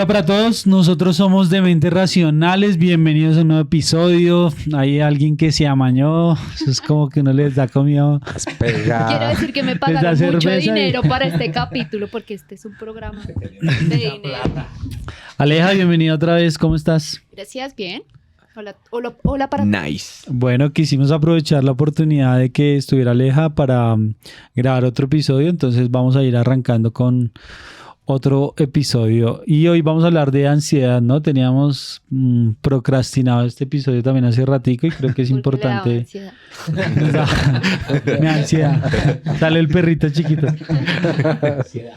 Hola para todos, nosotros somos Dementes Racionales, bienvenidos a un nuevo episodio. Hay alguien que se amañó, eso es como que uno les da comida. Quiero decir que me pagaron mucho dinero para este capítulo porque este es un programa de dinero. Aleja, bienvenida otra vez, ¿cómo estás? Gracias, bien. Hola para Nice. Bueno, quisimos aprovechar la oportunidad de que estuviera Aleja para grabar otro episodio, entonces vamos a ir arrancando con otro episodio y hoy vamos a hablar de ansiedad, ¿no? Teníamos procrastinado este episodio también hace ratico y creo que es importante. Mi ansiedad. Sale el perrito chiquito.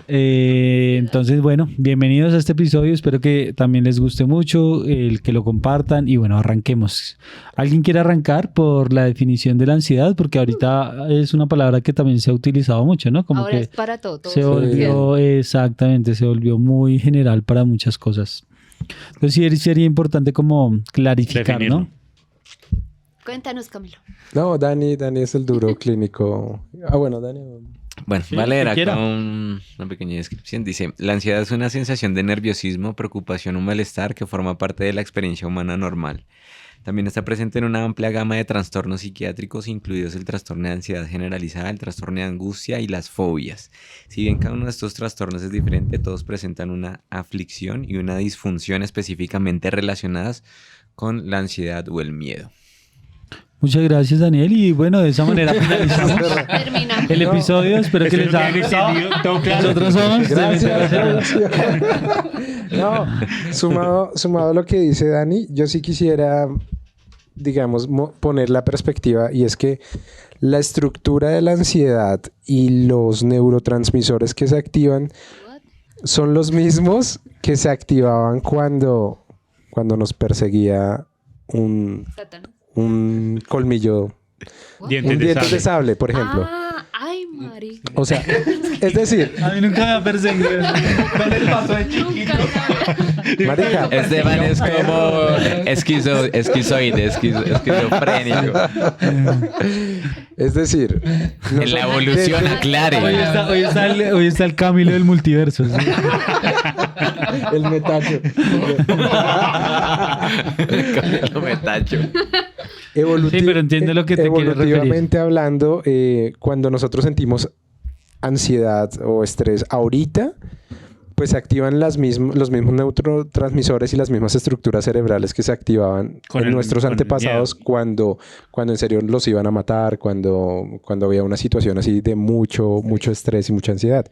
Entonces, bueno, bienvenidos a este episodio. Espero que también les guste mucho, el que lo compartan y bueno, arranquemos. ¿Alguien quiere arrancar por la definición de la ansiedad? Porque ahorita es una palabra que también se ha utilizado mucho, ¿no? Como ahora que es para todo. se volvió, exactamente, se volvió muy general para muchas cosas. Entonces sí sería importante como clarificar, definirlo, ¿no? Cuéntanos, Camilo. No, Dani es el duro clínico. Bueno, Dani. Bueno, Sí, va a leer que acá quiera. una pequeña descripción. Dice, la ansiedad es una sensación de nerviosismo, preocupación o malestar que forma parte de la experiencia humana normal. También está presente en una amplia gama de trastornos psiquiátricos, incluidos el trastorno de ansiedad generalizada, el trastorno de angustia y las fobias. Si bien cada uno de estos trastornos es diferente, todos presentan una aflicción y una disfunción específicamente relacionadas con la ansiedad o el miedo. Muchas gracias, Daniel. Y bueno, de esa manera finalizamos Terminamos. el episodio. Espero que les haya gustado. Nosotros somos Gracias. Dementes Racionales. No, sumado a lo que dice Dani, yo sí quisiera, digamos, poner la perspectiva y es que la estructura de la ansiedad y los neurotransmisores que se activan son los mismos que se activaban cuando nos perseguía Satán. un colmillo, Dientes un de diente de sable. sable, por ejemplo. Ay, marica. O sea, es decir, A mí nunca me ha perseguido. ¿Cuál es el paso de chiquito? marica, Esteban es como esquizoide, esquizofrénico. es decir, En la evolución aclare. Hoy está el Camilo del multiverso. ¿Sí? el metacho. Lo me tacho. Sí, pero entiendo lo que te quieres referir. Evolutivamente hablando, cuando nosotros sentimos ansiedad o estrés ahorita, pues se activan los mismos neurotransmisores y las mismas estructuras cerebrales que se activaban en nuestros con el antepasados cuando en serio los iban a matar, cuando había una situación así de mucho estrés y mucha ansiedad.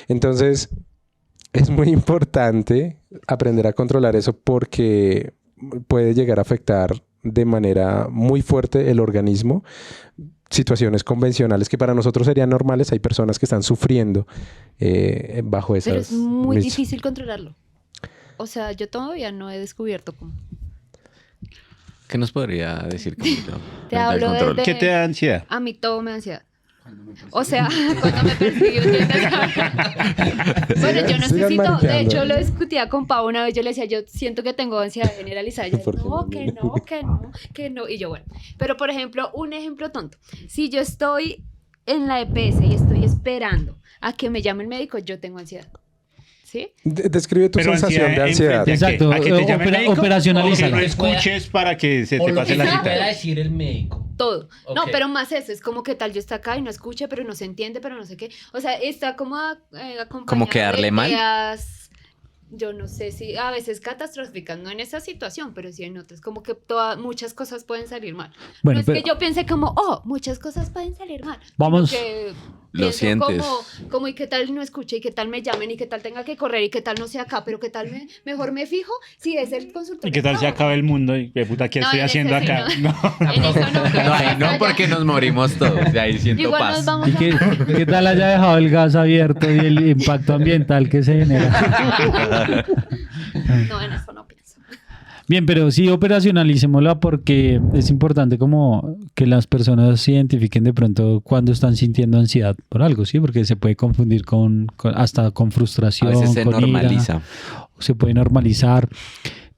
Entonces, es muy importante aprender a controlar eso porque puede llegar a afectar de manera muy fuerte el organismo. Situaciones convencionales que para nosotros serían normales, hay personas que están sufriendo bajo esas... Pero es muy difícil controlarlo. O sea, yo todavía no he descubierto cómo. ¿Qué nos podría decir, Camilo? Te hablo Control. de- ¿Qué te da ansiedad? A mí todo me da ansiedad. O sea, cuando me persiguió un diente de sable. Bueno, yo Sigan necesito, de mariqueando. hecho lo discutía con Pau una vez, yo le decía, yo siento que tengo ansiedad generalizada. Y ella, ¿Por qué no, no? que no. Y yo, bueno. Pero por ejemplo, un ejemplo tonto. Si yo estoy en la EPS y estoy esperando a que me llame el médico, yo tengo ansiedad. ¿Sí? Describe tu Pero sensación de ansiedad. Exacto, ¿A que te llame el médico? operacionalízala. O que no escuches para que se te O lo pase que la te cita. pueda decir el médico. Todo. Ok. No, pero más eso, es como que tal yo está acá y no escucha, pero no se entiende, pero no sé qué. O sea, está como acompañado ¿Como quedarle de mal? ideas, yo no sé si a veces catastróficas, no en esa situación, pero sí en otras, como que muchas cosas pueden salir mal. Bueno, no es pero- que yo piense como, muchas cosas pueden salir mal. sino Vamos. que Lo pienso sientes. como, y qué tal no escuche, y qué tal me llamen, y qué tal tenga que correr, y qué tal no sea acá, pero qué tal mejor me fijo si es el consultorio. ¿Y qué tal se No. acaba el mundo? ¿Y qué puta, qué No, estoy en haciendo ese sí acá? no. No. En eso no. No, ahí no, porque nos morimos todos. De ahí siento Igual paz. nos vamos ¿Y qué tal haya dejado el gas abierto y el impacto ambiental que se genera? No, en eso no pienso. Bien, pero sí operacionalicémosla porque es importante como que las personas identifiquen de pronto cuando están sintiendo ansiedad por algo, ¿sí? Porque se puede confundir hasta con A frustración, veces se con ira, normaliza. se puede normalizar.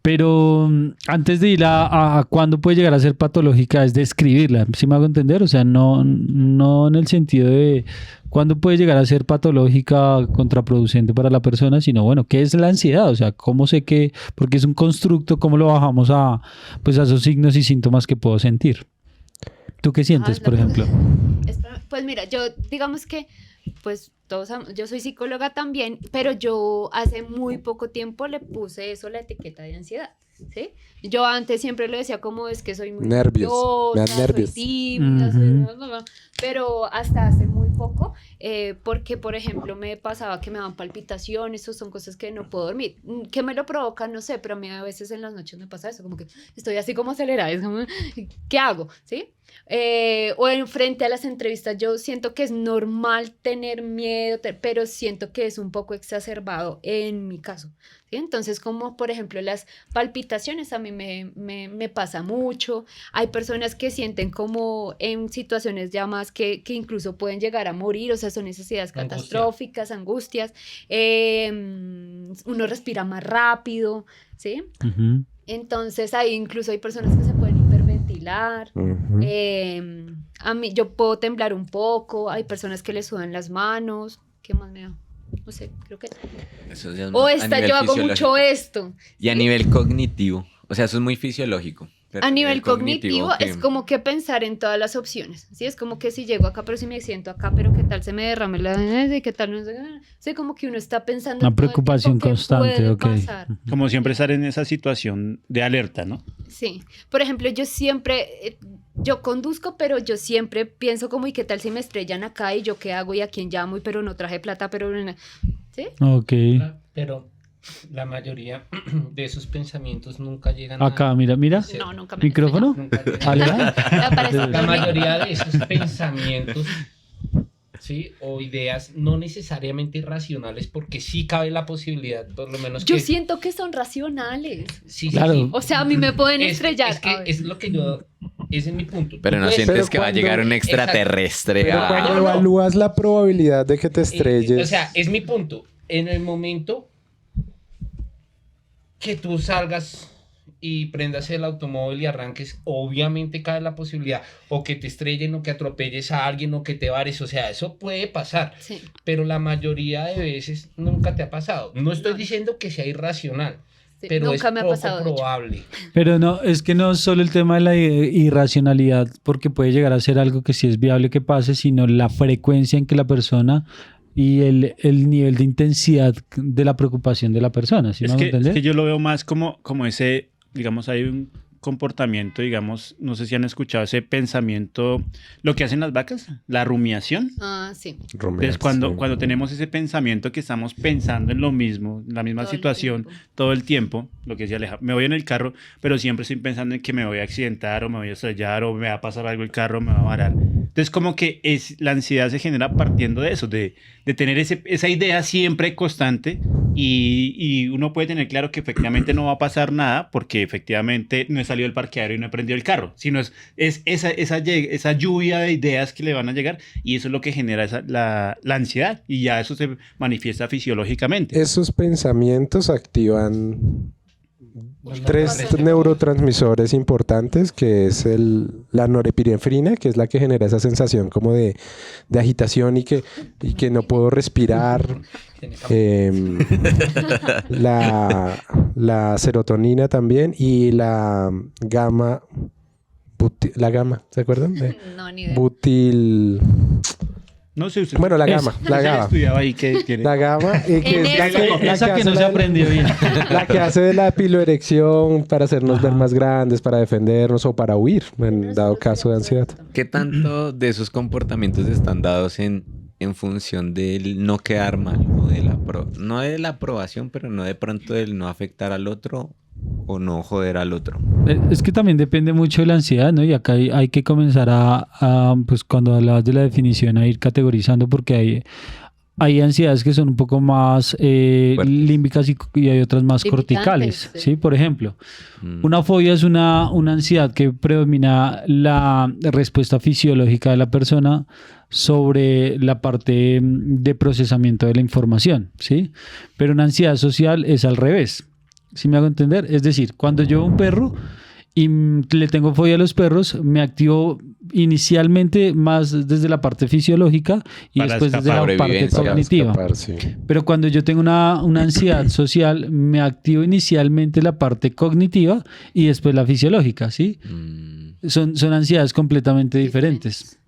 Pero antes de ir a cuándo puede llegar a ser patológica, es describirla, ¿sí me hago entender? O sea, no en el sentido de cuándo puede llegar a ser patológica, contraproducente para la persona, sino bueno, ¿qué es la ansiedad? O sea, ¿cómo sé que, porque es un constructo, cómo lo bajamos a esos signos y síntomas que puedo sentir? ¿Tú qué sientes, por ejemplo? Pues mira, yo digamos que, pues yo soy psicóloga también, pero yo hace muy poco tiempo le puse eso, la etiqueta de ansiedad, ¿sí? Yo antes siempre lo decía como es que soy muy Nervios, me dan nerviosa, nervios. soy tímida, pero hasta hace muy poco, porque por ejemplo me pasaba que me daban palpitaciones, o son cosas que no puedo dormir. ¿Qué me lo provoca? No sé, pero a mí a veces en las noches me pasa eso, como que estoy así como acelerada, es como, ¿qué hago? ¿Sí? O en frente a las entrevistas yo siento que es normal tener miedo, pero siento que es un poco exacerbado en mi caso, ¿sí? Entonces, como por ejemplo las palpitaciones a mí me pasa mucho. Hay personas que sienten como en situaciones ya más que incluso pueden llegar a morir, o sea, son necesidades catastróficas, angustias. Uno respira más rápido, ¿sí? Ujú. Entonces ahí incluso hay personas que se pueden hiperventilar. A mí yo puedo temblar un poco, hay personas que les sudan las manos. ¿Qué más me da? No sé, creo que... Eso ya es O a esta, nivel yo hago fisiológico. mucho esto. Y a ¿sí? nivel cognitivo, o sea, eso es muy fisiológico. Pero A nivel cognitivo que- es como que pensar en todas las opciones, ¿sí? Es como que si llego acá, pero si me siento acá, pero qué tal se me derrame la... ¿Qué tal? No sé, sí, como que uno está pensando Una todo el tiempo preocupación qué constante, puede ok. pasar. Como siempre estar en esa situación de alerta, ¿no? Sí, por ejemplo, yo siempre, yo conduzco, pero yo siempre pienso como, ¿y qué tal si me estrellan acá y yo qué hago y a quién llamo? Pero no traje plata, pero... ¿Sí? Ok. Pero la mayoría de esos pensamientos nunca llegan Acá, mira. Sí. No, nunca me han ¿Micrófono? Nunca llegan. ¿Alea? Me parece La horrible. mayoría de esos pensamientos, ¿sí? O ideas no necesariamente irracionales, porque sí cabe la posibilidad, por lo menos Yo que... siento que son racionales. Sí, Claro. sí. O sea, a mí me pueden estrellar. Es que A ver. es lo que yo... Ese es mi punto. Pero no Tú puedes- sientes Pero que va a llegar un Exacto. extraterrestre Pero a... cuando no. evalúas la probabilidad de que te estrelles... O sea, es mi punto. En el momento que tú salgas y prendas el automóvil y arranques, obviamente cae la posibilidad o que te estrellen o que atropelles a alguien o que te vares, o sea, eso puede pasar, Sí. pero la mayoría de veces nunca te ha pasado. No estoy No. diciendo que sea irracional, Sí, pero nunca es me ha poco pasado, de hecho. probable. Pero no, es que no es solo el tema de la irracionalidad, porque puede llegar a ser algo que sí es viable que pase, sino la frecuencia en que la persona y el nivel de intensidad de la preocupación de la persona, ¿sí me Es hago que, entender? es que yo lo veo más como ese, digamos, hay un comportamiento, digamos, no sé si han escuchado ese pensamiento, lo que hacen las vacas, la rumiación. Ah, sí. Entonces, cuando tenemos ese pensamiento que estamos pensando en lo mismo, en la misma Todo el situación, tiempo. todo el tiempo, lo que decía Aleja, me voy en el carro, pero siempre estoy pensando en que me voy a accidentar o me voy a estrellar o me va a pasar algo el carro, me va a varar. Entonces, como que la ansiedad se genera partiendo de eso, de tener esa idea siempre constante y uno puede tener claro que efectivamente no va a pasar nada porque efectivamente no he salido del parqueadero y no he prendido el carro, sino es esa lluvia de ideas que le van a llegar y eso es lo que genera la ansiedad y ya eso se manifiesta fisiológicamente. Esos pensamientos activan Los tres neurotransmisores importantes, que es la norepinefrina, que es la que genera esa sensación como de agitación y que no puedo respirar. La serotonina también y la gamma, ¿se acuerdan? No, ni idea. Butil... No sé, usted, Bueno, la Es- gamma, usted la gamma. estudiaba ahí que tiene... La gamma, que es la que Esa que hace no se aprendió bien. la que hace de la piloerección para hacernos ver más grandes, para defendernos o para huir, en dado caso de ansiedad. ¿Qué tanto de esos comportamientos están dados en función del no quedar mal o de no de la aprobación, pero no de pronto del no afectar al otro o no joder al otro? Es que también depende mucho de la ansiedad, ¿no? Y acá hay que comenzar pues cuando hablabas de la definición, a ir categorizando porque hay ansiedades que son un poco más Fuertes. límbicas y hay otras más Limitantes, corticales, sí. ¿sí? Por ejemplo, Mm. una fobia es una ansiedad que predomina la respuesta fisiológica de la persona sobre la parte de procesamiento de la información, ¿sí? Pero una ansiedad social es al revés. ¿Sí me hago entender? Es decir, cuando yo veo un perro y le tengo fobia a los perros, me activo inicialmente más desde la parte fisiológica y Para después desde la parte sobrevivencia. cognitiva. Escapar, sí. Pero cuando yo tengo una ansiedad social, me activo inicialmente la parte cognitiva y después la fisiológica, ¿sí? Son ansiedades completamente diferentes.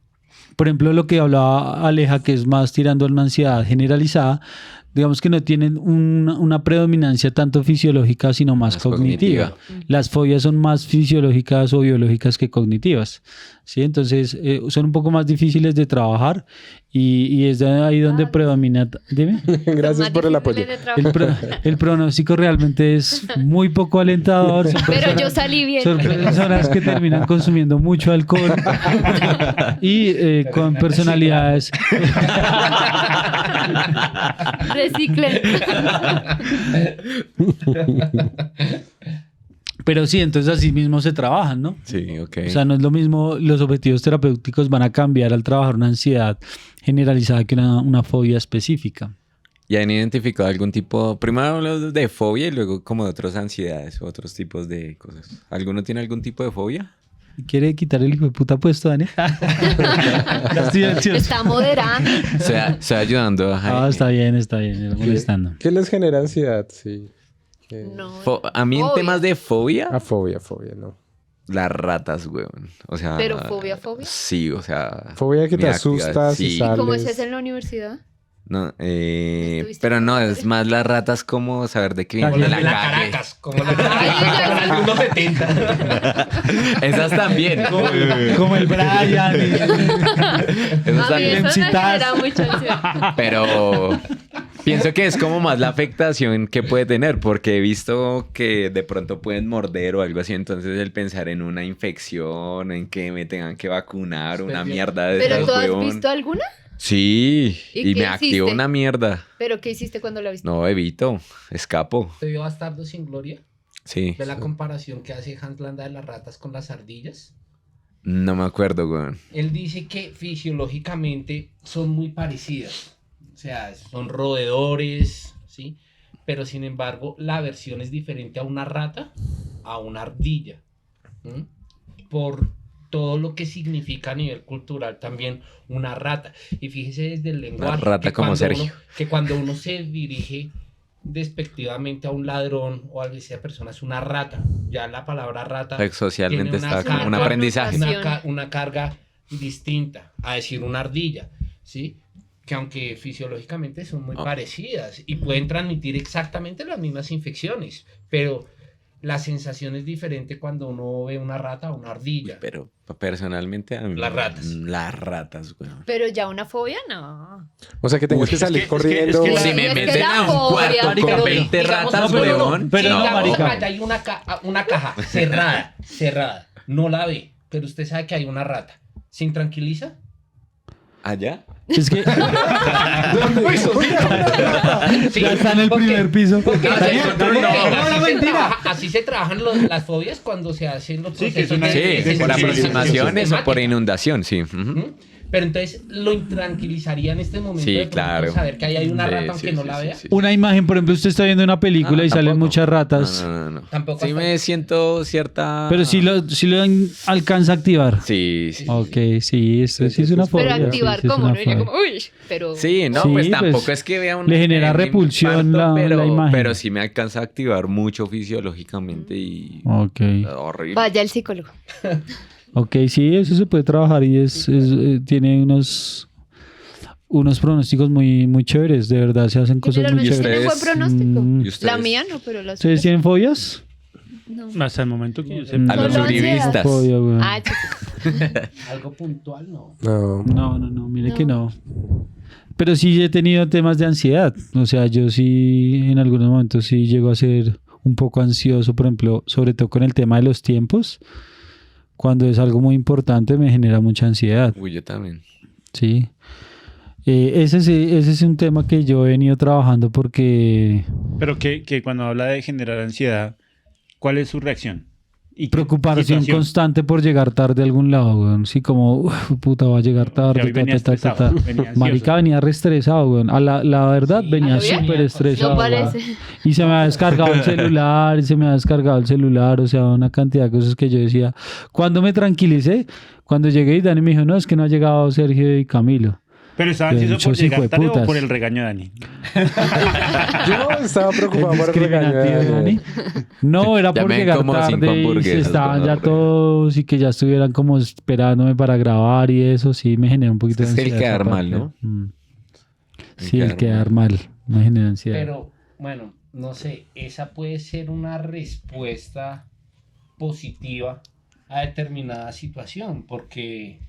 Por ejemplo, lo que hablaba Aleja, que es más tirando a una ansiedad generalizada, digamos que no tienen una predominancia tanto fisiológica, sino más cognitiva. Las fobias son más fisiológicas o biológicas que cognitivas, ¿sí? Entonces, son un poco más difíciles de trabajar y es de ahí donde predomina... Dime. Gracias por el apoyo. El pronóstico realmente es muy poco alentador. Son Pero personas- yo salí bien. Son personas que terminan consumiendo mucho alcohol y con personalidades. Reciclen. Pero sí, entonces así mismo se trabajan, ¿no? Sí, ok. O sea, no es lo mismo, los objetivos terapéuticos van a cambiar al trabajar una ansiedad generalizada que una fobia específica. ¿Y han identificado algún tipo, primero hablamos de fobia y luego como de otras ansiedades, otros tipos de cosas? ¿Alguno tiene algún tipo de fobia? ¿Quiere quitar el hijo de puta puesto, Daniel? Ya estoy ansioso. Está moderando. Estoy ayudando a Jaime. Está bien, era molestando. ¿Qué les genera ansiedad? Sí. No. A mí en Fobia. temas de fobia, Fobia, no. las ratas, weón. O sea... Pero fobia. Sí, o sea... Fobia que te mi actividad, asustas y sí. sales. ¿Cómo es eso en la universidad? No, ¿Estuviste pero no, con- es más las ratas como saber de qué Como viene las la de la calle. Caracas, como las de la Caracas, 70. Esas también. Como el Brian. Esas A mí también. eso me citas. genera mucha ansiedad. Pero pienso que es como más la afectación que puede tener, porque he visto que de pronto pueden morder o algo así, entonces el pensar en una infección, en que me tengan que vacunar, una mierda de ¿Pero esas, tú has weón. visto alguna? Sí, ¿Y y qué me activó hiciste? una mierda. ¿Pero qué hiciste cuando la viste? No, evito, escapo. ¿Te vio Bastardo sin Gloria? Sí, ¿Ve la comparación que hace Hans Landa de las ratas con las ardillas? no me acuerdo, weón. Él dice que fisiológicamente son muy parecidas. O sea, son roedores, ¿sí? Pero sin embargo, la versión es diferente a una rata a una ardilla. ¿M? Por todo lo que significa a nivel cultural también una rata. Y fíjese desde el lenguaje. rata que como cuando Sergio. que cuando uno se dirige despectivamente a un ladrón o a esa persona es una rata. Ya la palabra rata Socialmente tiene una está como un carga- aprendizaje. una carga distinta a decir una ardilla, ¿sí? Que aunque fisiológicamente son muy Oh. parecidas y pueden transmitir exactamente las mismas infecciones, pero la sensación es diferente cuando uno ve una rata o una ardilla. Pero personalmente a mí... Las ratas. Las ratas, weón. Pero ya una fobia, no. O sea, que tengas Uy, que es salir que- corriendo. es que Si me Es que meten la a un fobia, cuarto pero con 20 digamos, ratas, no, weón. pero no, digamos, marica. vaya, hay una caja cerrada, no la ve, pero usted sabe que hay una rata. ¿Se intranquiliza? ¿Allá? Es que Sí, ya está en el porque- primer piso. porque así, Daniel, porque no, mentira. así se trabajan las fobias cuando se hacen los Sí, que es procesos una- Sí, de por sensibilización aproximaciones o por sistemática. inundación, sí. Ujú. ¿Mm? Pero entonces lo intranquilizaría en este momento Sí, de pronto claro. saber que ahí hay una Sí, rata aunque sí, no sí, la sí, vea. sí. Una imagen, por ejemplo, usted está viendo una película y salen Tampoco. muchas ratas, No. Tampoco Sí hasta- me siento cierta... pero sí lo alcanza a activar. Sí, sí. Ok, sí, esto sí es una Pero fobia. activar sí, sí es como, una no diría fobia. como, uy, pero... Sí, no, Sí, pues tampoco pues, es que vea un... le genera un repulsión la pero, imagen. Pero sí me alcanza a activar mucho fisiológicamente y... Ok, Horrible. Vaya el psicólogo. ok, sí, eso se puede trabajar y tiene unos pronósticos muy chéveres, de verdad, se hacen cosas muy Generalmente tiene chéveres. buen pronóstico. Mm. ¿Y ustedes? La mía no, pero las ¿Ustedes tienen fobias? no. Hasta el momento que yo sé. Mm. A los Solo uribistas. Fobia, güey. Ah, chiquito. Algo puntual, no. No. No, mire No. que no. Pero sí he tenido temas de ansiedad. O sea, yo sí en algunos momentos sí llego a ser un poco ansioso, por ejemplo, sobre todo con el tema de los tiempos. Cuando es algo muy importante me genera mucha ansiedad. Uy, yo también. Sí. Ese es un tema que yo he venido trabajando porque... Pero que cuando habla de generar ansiedad, ¿cuál es su reacción? Y Preocupación situación. constante por llegar tarde a algún lado, weón. Sí, como, puta, va a llegar tarde. hoy venía estresado, venía ansioso. Marica venía re estresado, weón. La verdad, Sí, venía ¿a lo bien? súper estresado. No weón. parece. Y se me ha descargado el celular, o sea, una cantidad de cosas que yo decía. Cuando me tranquilicé, cuando llegué y Dani me dijo, no, es que no ha llegado Sergio y Camilo. Pero estaba Yo, ansioso por muchos llegar tarde o hijueputas. por el regaño de Dani. Yo estaba preocupado ¿Es por el regaño de discriminativo, Dani. Dani? No, era Ya por me ven llegar como 5 tarde y se hamburguesas, estaban ya gonorrea. todos y que ya estuvieran como esperándome para grabar y eso sí me genera un poquito de Es el ansiedad. quedar esa mal, parte. ¿no? Sí, el quedar mal me genera ansiedad. Pero, bueno, no sé, esa puede ser una respuesta positiva a determinada situación, porque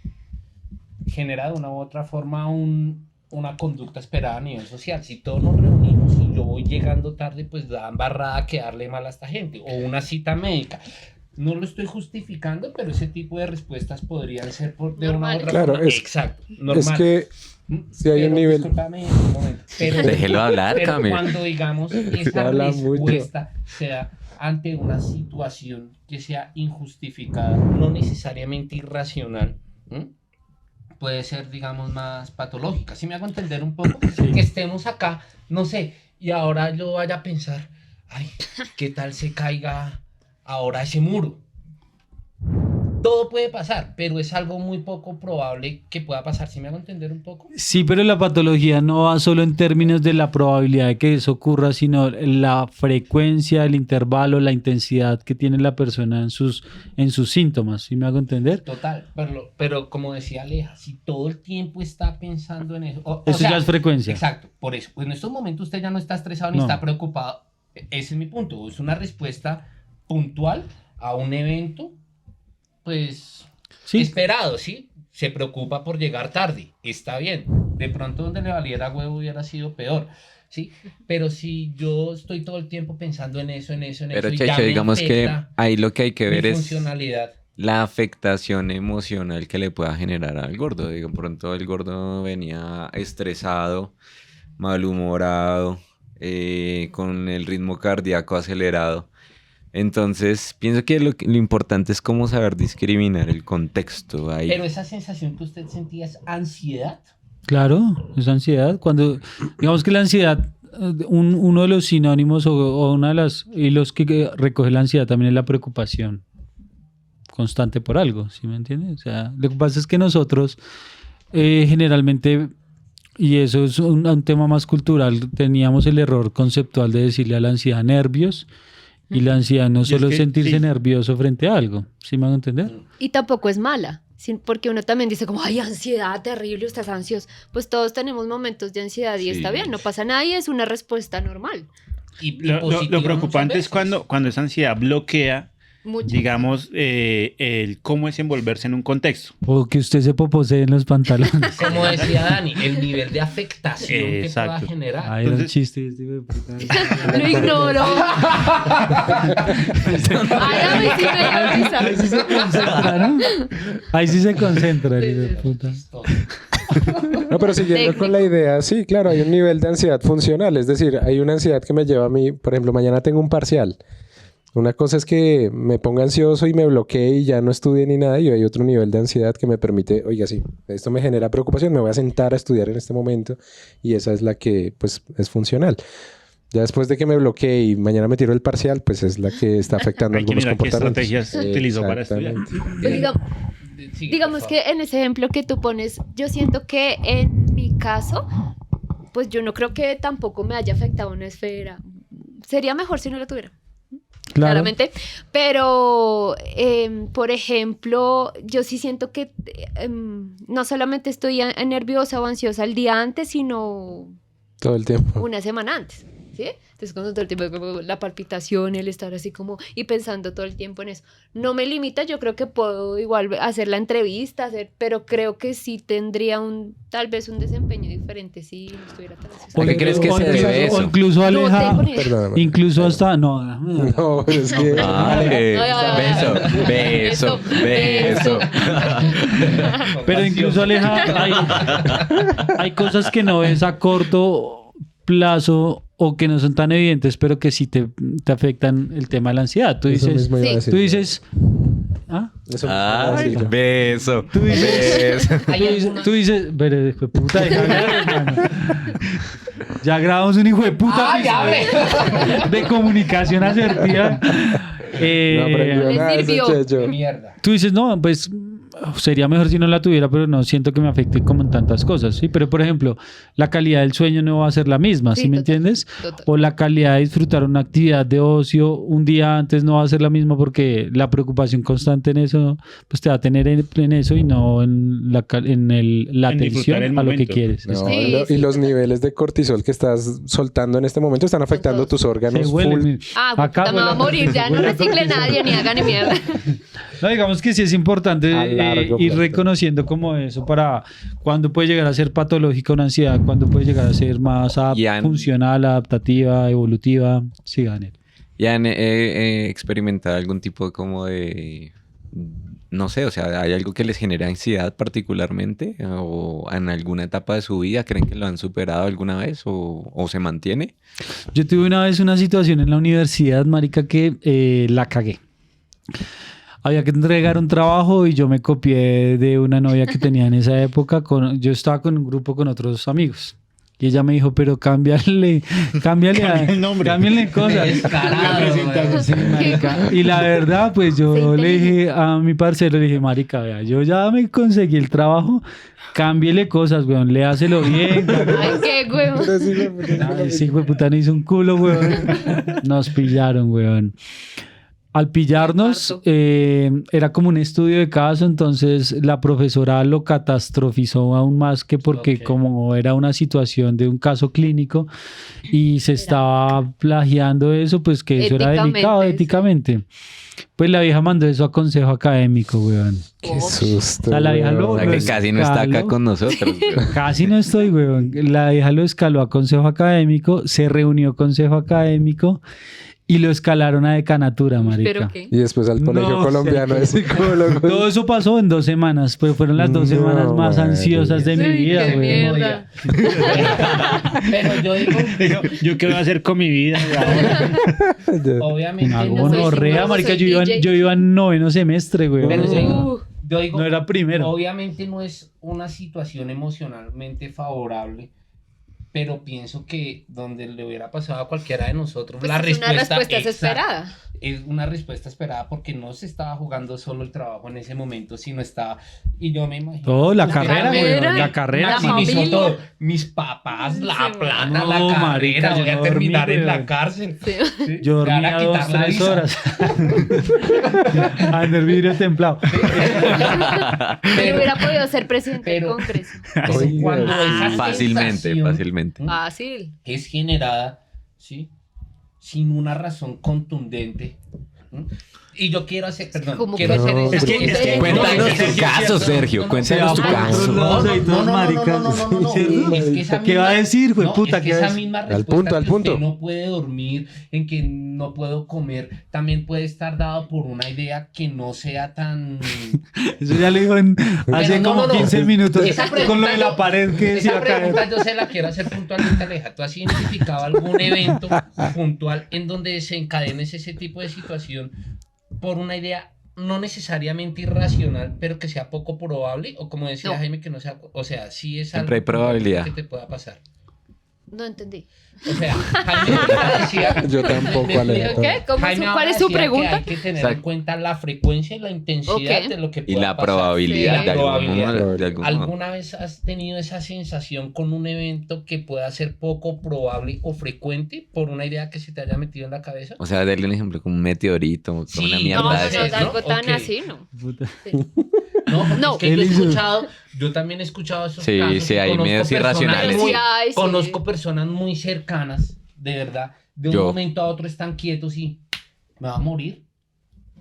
genera de una u otra forma una conducta esperada a nivel social. Si todos nos reunimos y yo voy llegando tarde, pues da embarrada quedarle mal a esta gente. O una cita médica. No lo estoy justificando, pero ese tipo de respuestas podrían ser de una u Normales. otra Claro, forma. es- Exacto, Es normal. que si hay un nivel... Discúlpame un momento, pero, Déjelo hablar, pero Camilo. cuando, digamos, esa habla mucho. respuesta sea ante una situación que sea injustificada, no necesariamente irracional, ¿m? Puede ser, digamos, más patológica. Si me hago entender un poco, que estemos acá, no sé, y ahora yo vaya a pensar, ay, ¿qué tal se caiga ahora ese muro? Todo puede pasar, pero es algo muy poco probable que pueda pasar. ¿Si me hago entender un poco? Sí, pero la patología no va solo en términos de la probabilidad de que eso ocurra, sino la frecuencia, el intervalo, la intensidad que tiene la persona en sus síntomas. ¿Sí me hago entender? Total, pero como decía Aleja, si todo el tiempo está pensando en eso... o Eso sea, ya es frecuencia. Exacto, por eso. Pues en estos momentos usted ya no está estresado ni No. está preocupado. Ese es mi punto. Es una respuesta puntual a un evento, pues, Sí. esperado, ¿sí? Se preocupa por llegar tarde. Está bien. De pronto donde le valiera huevo hubiera sido peor. ¿Sí? Pero si yo estoy todo el tiempo pensando en eso, Pero y ya Checho, me digamos que afecta ahí lo que hay que mi ver es funcionalidad. la afectación emocional que le pueda generar al gordo. Digo, pronto el gordo venía estresado, malhumorado, con el ritmo cardíaco acelerado. Entonces, pienso que lo importante es cómo saber discriminar el contexto ahí. Pero esa sensación que usted sentía es ansiedad. Claro, es ansiedad. Cuando, digamos que la ansiedad, uno de los sinónimos o una de las hilos que recoge la ansiedad también es la preocupación constante por algo, ¿sí me entiendes? O sea, lo que pasa es que nosotros generalmente, y eso es un tema más cultural, teníamos el error conceptual de decirle a la ansiedad nervios, y la ansiedad no Y es solo que, sentirse sí. nervioso frente a algo, ¿sí me van a entender? Y tampoco es mala, porque uno también dice como, ay, ansiedad, terrible, estás ansioso. Pues todos tenemos momentos de ansiedad y Sí. está bien, no pasa nada y es una respuesta normal. Y Lo positiva preocupante muchas es cuando esa ansiedad bloquea, Mucho. digamos, el cómo desenvolverse en un contexto. O que usted se poposee en los pantalones. veces. Como decía Dani, el nivel de afectación que pueda Exacto. generar. Ay, era un Entonces- chiste. Este hijo de puta. Lo ignoro. Ay, a mí sí me dio risa. Ahí sí se concentra, ¿no? Ahí sí se concentra, el hijo de puta. No, pero siguiendo con la idea, sí, claro, hay un nivel de ansiedad funcional. Es decir, hay una ansiedad que me lleva a mí, por ejemplo, mañana tengo un parcial. Una cosa es que me ponga ansioso y me bloquee y ya no estudie ni nada, y hay otro nivel de ansiedad que me permite, oiga, sí, esto me genera preocupación, me voy a sentar a estudiar en este momento, y esa es la que, pues, es funcional. Ya después de que me bloquee y mañana me tiro el parcial, pues es la que está afectando Hay que algunos mirar qué comportamientos. estrategias utilizó para estudiar. Exactamente. Digamos que en ese ejemplo que tú pones, yo siento que en mi caso, pues yo no creo que tampoco me haya afectado una esfera. Sería mejor si no lo tuviera. Claro. Claramente, pero por ejemplo, yo sí siento que no solamente estoy nerviosa o ansiosa el día antes, sino Todo el tiempo. una semana antes, ¿sí? Entonces, cuando todo el tiempo como la palpitación, el estar así como y pensando todo el tiempo en eso, no me limita, yo creo que puedo igual hacer la entrevista, pero creo que sí tendría tal vez un desempeño diferente si no estuviera tan ansiosa. ¿A qué crees que o se incluso- debe eso? O incluso No Aleja, tengo ni idea. Perdóname. incluso hasta, no, No, pero es que... Vale. Ay, Beso, beso. pero incluso Aleja, hay cosas que no ves a corto plazo o que no son tan evidentes, pero que sí te afectan el tema de la ansiedad. Tú Eso dices, mismo iba a decir tú yo. dices, ¿ah? Eso mismo iba a Ay, decir yo. beso. Tú dices, Beso. tú dices, pero hijo de puta, deja hablar, hermano. Ya grabamos un hijo de puta ¡Ay, hable! de comunicación asertiva. No aprendió Le nada ese sirvió. checho. Mierda. Tú dices, no, pues sería mejor si no la tuviera, pero no siento que me afecte como en tantas cosas, ¿sí? Pero, por ejemplo, la calidad del sueño no va a ser la misma, ¿sí, Sí, me total, entiendes? total. O la calidad de disfrutar una actividad de ocio un día antes no va a ser la misma porque la preocupación constante en eso, pues te va a tener en eso y no en la En atención disfrutar el a lo que momento. quieres. No, Sí, y sí, los total. niveles de cortisol que estás soltando en este momento están afectando todos. tus órganos Se huele, full. mire. Ah, Acá puta, me va a huele- morir. Ya no huele a recicle cortisol. nadie ni haga ni mierda. No, digamos que sí es importante A largo ir plazo. reconociendo como eso para cuándo puede llegar a ser patológica una ansiedad, cuándo puede llegar a ser más funcional, adaptativa, evolutiva. Sí, Daniel. ¿Y han experimentado algún tipo como de, no sé, o sea, hay algo que les genera ansiedad particularmente o en alguna etapa de su vida creen que lo han superado alguna vez o se mantiene? Yo tuve una vez una situación en la universidad, marica, que la cagué. Había que entregar un trabajo y yo me copié de una novia que tenía en esa época. Yo estaba con un grupo con otros amigos. Y ella me dijo, pero cámbiale Cambia el nombre. cámbiale cosas. Descarado, güey. Sí, marica. Y la verdad, pues Se yo le dije inteligente. a mi parcero, le dije, marica, vea, yo ya me conseguí el trabajo, cámbiele cosas, weón, léaselo bien. Ay, qué huevo. Pero sí, no, Ay, sí, güey, puta, no hizo un culo, weón. Nos pillaron, weón. Al pillarnos, era como un estudio de caso, entonces la profesora lo catastrofizó aún más que porque Ok. como era una situación de un caso clínico y se estaba plagiando eso, pues que eso era Éticamente, delicado sí. éticamente. Pues la vieja mandó eso a consejo académico, weón. Qué susto. O sea, la vieja weón. lo- O sea, que casi no está acá escalo. con nosotros. Casi no estoy, weón. La vieja lo escaló a consejo académico, se reunió consejo académico y lo escalaron a decanatura, marica. ¿Pero qué? Y después al Colegio No Colombiano sé. de Psicólogos. Todo eso pasó en 2 semanas, pues fueron las 2 No, semanas más madre. ansiosas de mi Sí, vida, qué weón. mierda. Pero yo digo, ¿Yo qué voy a hacer con mi vida ahora? obviamente Una no soy gonorrea, psicólogo, marica, soy yo DJ. iba en 9º semestre, weón. Pero Uh, yo digo, No era primero. obviamente no es una situación emocionalmente favorable, pero pienso que donde le hubiera pasado a cualquiera de nosotros, pues la es una respuesta exacta, desesperada. es una respuesta esperada porque no se estaba jugando solo el trabajo en ese momento, sino estaba, y yo me imagino. Todo, la La carrera, carrera, weón. La carrera. la sí. maximizó familia. todo. Mis papás, la Sí, plata, no, la carrera, marica, yo voy a no terminar dormí, en la weón. cárcel. Sí. ¿sí? Yo Me van dormía a 2, quitar la 3 visa. horas. Ando el vidrio templado. Pero hubiera podido ser presidente pero- del Congreso. Pero Oiga. cuando esa Fácilmente, sensación fácilmente. Fácil. es generada, ¿sí? Sin una razón contundente. ¿m? Y yo quiero hacer, perdón, Como quiero que- hacer No, es que- es que- Cuéntanos no, tu caso, Sergio. Cuéntanos tu Se va por caso. otro lado. Todos ahí, todos maricas. ¿Cierto? Es que esa ¿Qué va a decir, güey, no, puta? es ¿Qué que va a esa decir? misma Al respuesta punto, al que punto. usted no puede dormir, en que no puedo comer, también puede estar dado por una idea que no sea tan... Eso ya lo dijo hace no, como no, no. 15 minutos Esa con lo pregunta de la yo- pared que se iba Esa a caer. pregunta yo se la quiero hacer puntualmente, Aleja. ¿Tú has identificado algún evento puntual en donde se encadene ese tipo de situación por una idea no necesariamente irracional, pero que sea poco probable? O como decía No. Jaime, que no sea... O sea, sí es Siempre hay algo probabilidad. que te pueda pasar. No entendí. O sea, Jaime ahora decía... Yo tampoco, Aleja. ¿Qué? ¿Cómo Jaime ¿Cuál ahora es su decía que pregunta? hay que tener en Exacto. cuenta la frecuencia y la intensidad Ok. de lo que Y pueda la pasar. probabilidad Sí. de algún Probabilidad. modo. De algún modo. ¿Alguna vez has tenido esa sensación con un evento que pueda ser poco probable o frecuente por una idea que se te haya metido en la cabeza? O sea, darle un ejemplo como un meteorito, como Sí, una no, mierda No, no, de no, esas. ¿no? algo tan Ok. así, no. Puta. Sí. No, porque No. es que yo he Él hizo- escuchado, yo también he escuchado esos Sí, casos. sí, y hay conozco medios personas irracionales. muy- Sí, ay, sí. Conozco personas muy cercanas, de verdad, de un Yo. momento a otro están quietos y me va a morir.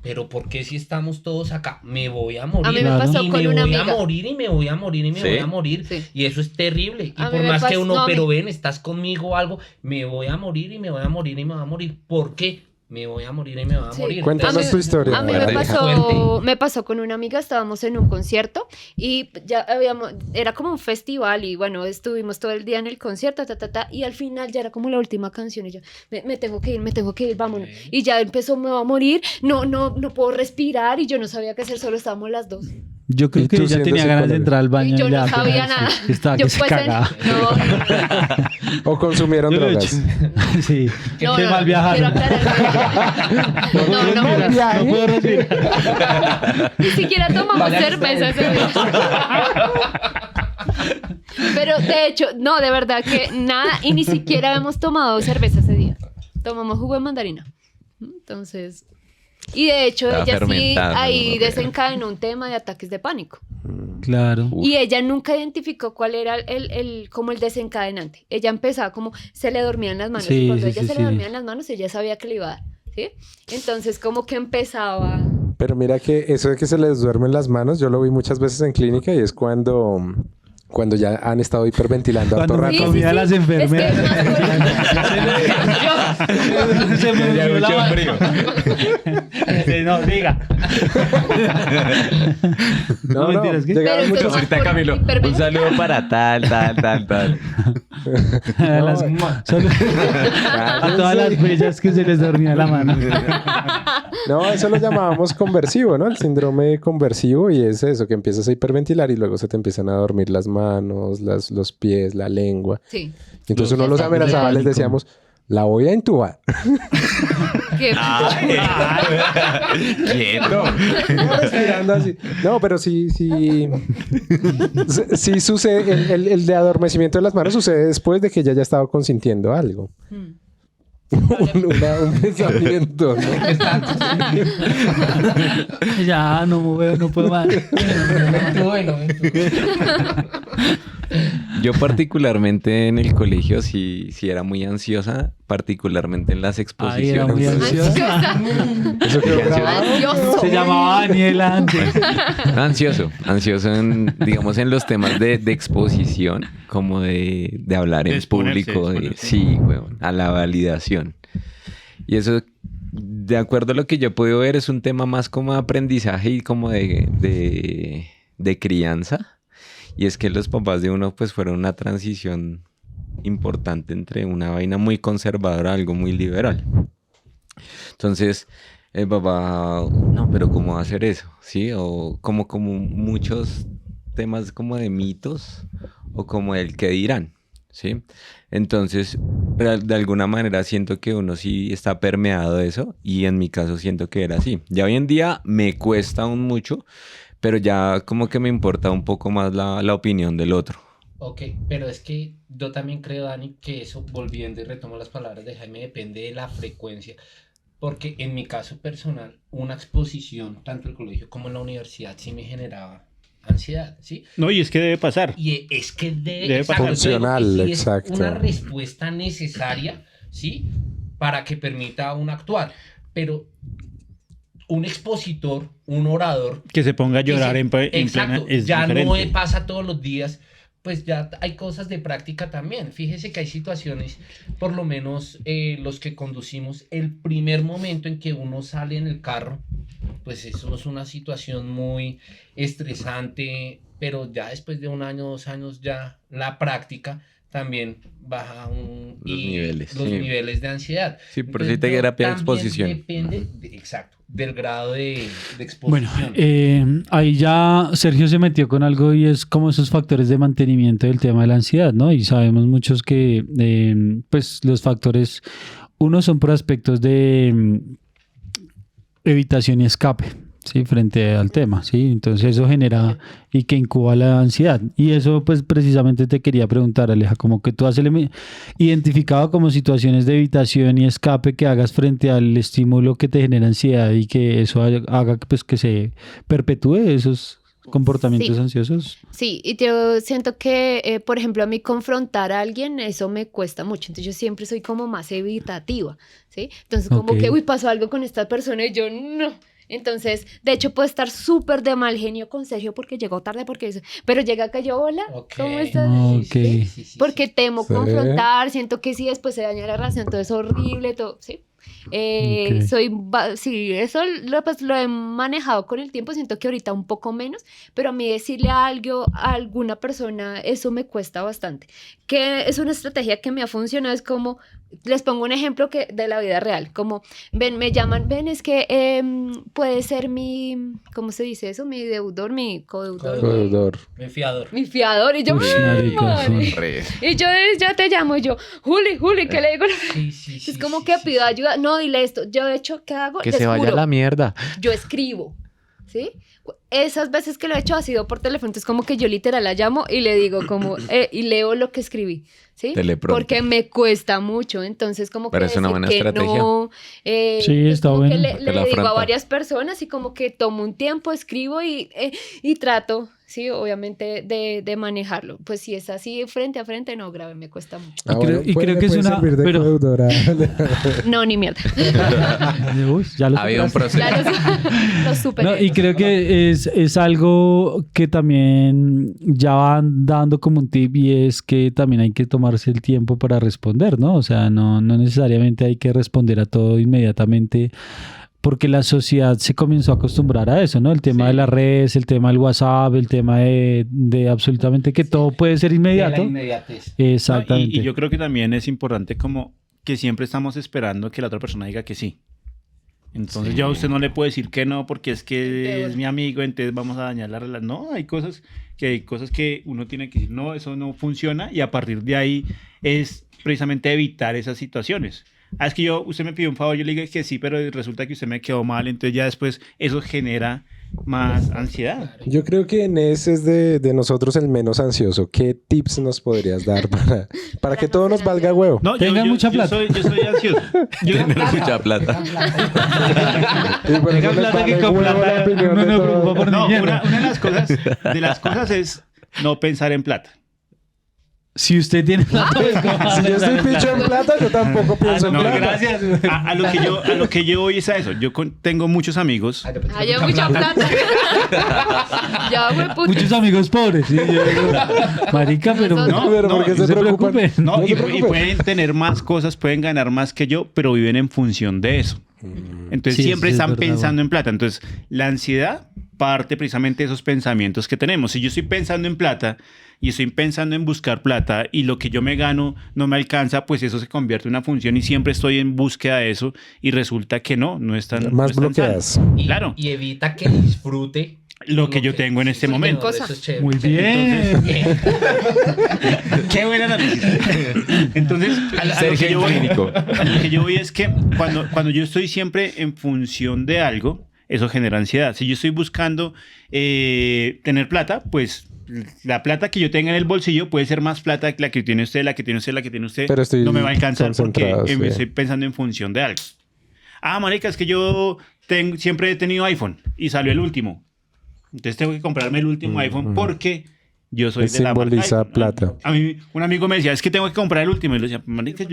Pero ¿por qué si estamos todos acá? Me voy a morir. A mí me Claro. pasó y con me una voy amiga. a morir y me voy a morir y me ¿Sí? voy a morir. Sí. Y eso es terrible. Y A mí por me más que pasó- uno, no, a mí- pero ven, estás conmigo o algo, me voy a morir y me voy a morir y me voy a morir. ¿Por qué? me voy a morir y me voy a Sí. morir. Cuéntanos Entonces, tu historia. A mí Fuerte. me pasó con una amiga, estábamos en un concierto y ya era como un festival y bueno, estuvimos todo el día en el concierto, y al final ya era como la última canción y yo, me tengo que ir, vámonos. Ok. Y ya empezó, me va a morir, no puedo respirar y yo no sabía qué hacer, solo estábamos las dos. Yo creo ¿Y que tú ella siendo tenía ganas de psicóloga? entrar al baño. Y yo ya no sabía apenas, nada. sí, estaba Yo que se pues, cagaba. O consumieron Yo lo he drogas. hecho. Sí, No, qué mal viajaron. quiero aclarar que- No, Mal viaje. No puedo respirar. ni siquiera tomamos Vaya que cerveza ese día. Pero de hecho, no, de verdad que nada, y ni siquiera hemos tomado cerveza ese día. Tomamos jugo de mandarina. Entonces, y de hecho Estaba ella sí fermentada, ahí ¿no? desencadenó un tema de ataques de pánico. Claro. Uf. Y ella nunca identificó cuál era como el desencadenante. Ella empezaba como, se le dormían las manos. Sí, y cuando sí, ella sí, se sí. le dormían las manos, ella sabía que le iba a dar. ¿Sí? Entonces como que empezaba... Pero mira que eso de que se les duermen las manos, yo lo vi muchas veces en clínica y es cuando ya han estado hiperventilando harto Cuando me rato. comía a las enfermeras. Es que es más Se me Ya durmió la mucho mano. frío. Sí, no, diga. No, mentiras, ¿qué? llegaron Pero muchos- entonces- Ahorita Camilo, un hiperventilar. saludo para tal. A las- solo- a todas las bellas que se les dormía la mano. No, eso lo llamábamos conversivo, ¿no? El síndrome conversivo y es eso, que empiezas a hiperventilar y luego se te empiezan a dormir las manos, los pies, la lengua. Sí. Y entonces uno los amenazaba, les decíamos, la voy a intubar. Qué Quieto. Respirando así. No, pero sí sucede, el de adormecimiento de las manos sucede después de que ella ya estaba consintiendo algo. Mm. Un pensamiento, ¿no? Ya, no puedo más. Bueno, Yo particularmente en el colegio sí era muy ansiosa, particularmente en las Ay, era muy exposiciones. ansiosa. Eso quedó Ansioso. grabado. Ansioso. Se llamaba Daniela antes. Ansioso digamos, en los temas de exposición, como de hablar De en exponerse, público, exponerse. sí, weón, a la validación. Y eso, de acuerdo a lo que yo puedo ver, es un tema más como de aprendizaje y como de crianza. Y es que los papás de uno pues fueron una transición importante entre una vaina muy conservadora a algo muy liberal. Entonces, el papá, no, pero ¿cómo va a hacer eso? ¿Sí? O como muchos temas como de mitos o como el que dirán, ¿sí? Entonces, de alguna manera siento que uno sí está permeado de eso y en mi caso siento que era así. Ya hoy en día me cuesta aún mucho, pero ya como que me importa un poco más la opinión del otro. ok, pero es que yo también creo, Dani, que eso, volviendo y retomo las palabras de Jaime, depende de la frecuencia. Porque en mi caso personal, una exposición, tanto en el colegio como en la universidad, sí me generaba ansiedad, ¿sí? No, y es que debe pasar. Y es que Debe exacto, funcional, yo digo que sí exacto. es una respuesta necesaria, ¿sí? Para que permita a uno actuar. Pero un expositor, un orador, Que se ponga a llorar en plena exacto, es ya diferente. no pasa todos los días, pues ya hay cosas de práctica también. Fíjese que hay situaciones, por lo menos los que conducimos, el primer momento en que uno sale en el carro, pues eso es una situación muy estresante, pero ya después de 1 año, 2 años, ya la práctica también baja Los los sí. niveles de ansiedad. Sí, por eso hay Entonces, terapia de también exposición. depende, exacto, del grado de Bueno, exposición. ahí ya Sergio se metió con algo y es como esos factores de mantenimiento del tema de la ansiedad, ¿no? Y sabemos muchos que pues los factores, uno son por aspectos de evitación y escape, ¿sí? Frente al tema, ¿sí? Entonces eso genera y que incuba la ansiedad. Y eso pues precisamente te quería preguntar, Aleja, como que tú has identificado como situaciones de evitación y escape que hagas frente al estímulo que te genera ansiedad y que eso haga pues que se perpetúe esos comportamientos Sí. ansiosos. Sí, y yo siento que, por ejemplo, a mí confrontar a alguien, eso me cuesta mucho. Entonces yo siempre soy como más evitativa, ¿sí? Entonces como Ok. que, uy, pasó algo con esta persona y yo, no. Entonces, de hecho, puedo estar súper de mal genio con Sergio porque llegó tarde, porque eso. Pero llega acá yo, hola, Ok. ¿cómo estás? Ok. Porque temo Sí. confrontar, siento que si después se daña la relación, todo es horrible, todo, ¿sí? Ok. Sí, eso pues, lo he manejado con el tiempo, siento que ahorita un poco menos, pero a mí decirle algo a alguna persona, eso me cuesta bastante. Que es una estrategia que me ha funcionado, es como, les pongo un ejemplo de la vida real, como, ven, me llaman, ven, es que puede ser ¿cómo se dice eso? Mi deudor, mi codeudor. Deudor. Mi fiador. Mi fiador, y yo, Ush, marica, madre. Re. Y yo ya te llamo, y yo, Juli, ¿qué le digo? Sí, Es como que pido ayuda, no, dile esto, yo de hecho, ¿qué hago? Que Les se vaya a juro, la mierda. yo escribo, ¿sí? Esas veces que lo he hecho ha sido por teléfono, entonces como que yo literal la llamo y le digo como, y leo lo que escribí, ¿sí? Teleprompter. Porque me cuesta mucho, entonces como Pero que es una decir buena que estrategia. no, Sí, es está como que bueno. le Porque lo digo a afronta. varias personas y como que tomo un tiempo, escribo y trato, sí, obviamente de manejarlo. Pues si es así frente a frente, no, grave, me cuesta mucho. Y creo- y creo que es puede una- servir de pero- codeudora. No, ni mierda. Uy, ya lo Había un superaste. proceso. Ya lo superé. No, y creo que es algo que también ya van dando como un tip y es que también hay que tomarse el tiempo para responder, ¿no? O sea, no necesariamente hay que responder a todo inmediatamente porque la sociedad se comenzó a acostumbrar a eso, ¿no? El tema de las redes, el tema del WhatsApp, el tema de absolutamente que todo puede ser De la inmediato. inmediatez. Exactamente. Y yo creo que también es importante como que siempre estamos esperando que la otra persona diga que sí. Entonces Sí. ya usted no le puede decir que no porque es que Peor. es mi amigo, entonces vamos a dañar la relación. No, hay cosas que uno tiene que decir, no, eso no funciona y a partir de ahí es precisamente evitar esas situaciones. Es que usted me pidió un favor, yo le dije que sí, pero resulta que usted me quedó mal, entonces ya después eso genera más ansiedad. Yo creo que Inés es de nosotros el menos ansioso. ¿Qué tips nos podrías dar para que no todo ser nos valga ansioso. huevo? No, Tengan mucha plata. Yo soy ansioso. Tener mucha plata. Y por Tenga eso les plata que vale con huevo la plata opinión no de nos todos. preocupa por No, ni mierda. una de las cosas es no pensar en plata. Si usted tiene plata, pues, ¿cómo va a Si yo estoy pensar en picho en plata, yo tampoco pienso en No, plata. gracias. A lo que yo voy es a eso. Tengo muchos amigos. Ah, ya mucha plata. Ya, güey, puta. Muchos amigos pobres. ¿sí? Yo digo, marica, pero Nosotros- Pero No, ¿por qué no se preocupan? preocupen. No, No se y preocupe. pueden tener más cosas, pueden ganar más que yo, pero viven en función de eso. Entonces Sí, siempre eso es están verdad, pensando en plata. Entonces la ansiedad parte precisamente de esos pensamientos que tenemos. Si yo estoy pensando en plata y estoy pensando en buscar plata y lo que yo me gano no me alcanza, pues eso se convierte en una función y siempre estoy en búsqueda de eso y resulta que no es tan Más no es tan bloqueadas. sano. Y, Claro. y evita que disfrute Lo que yo tengo en este sí, momento. no, eso es chévere. Muy bien. Qué buena noticia. Entonces, a lo Sergio que yo voy- clínico. a lo que yo voy es que cuando yo estoy siempre en función de algo, eso genera ansiedad. Si yo estoy buscando tener plata, pues la plata que yo tenga en el bolsillo puede ser más plata que la que tiene usted, la que tiene usted, la que tiene usted. Pero estoy no me va a alcanzar porque concentrado, sí. estoy pensando en función de algo. Ah, marica, es que yo siempre he tenido iPhone y salió el último. Entonces tengo que comprarme el último iPhone porque yo soy de la marca Simboliza iPhone. plata. A mí un amigo me decía, es que tengo que comprar el último. Y le decía, marica,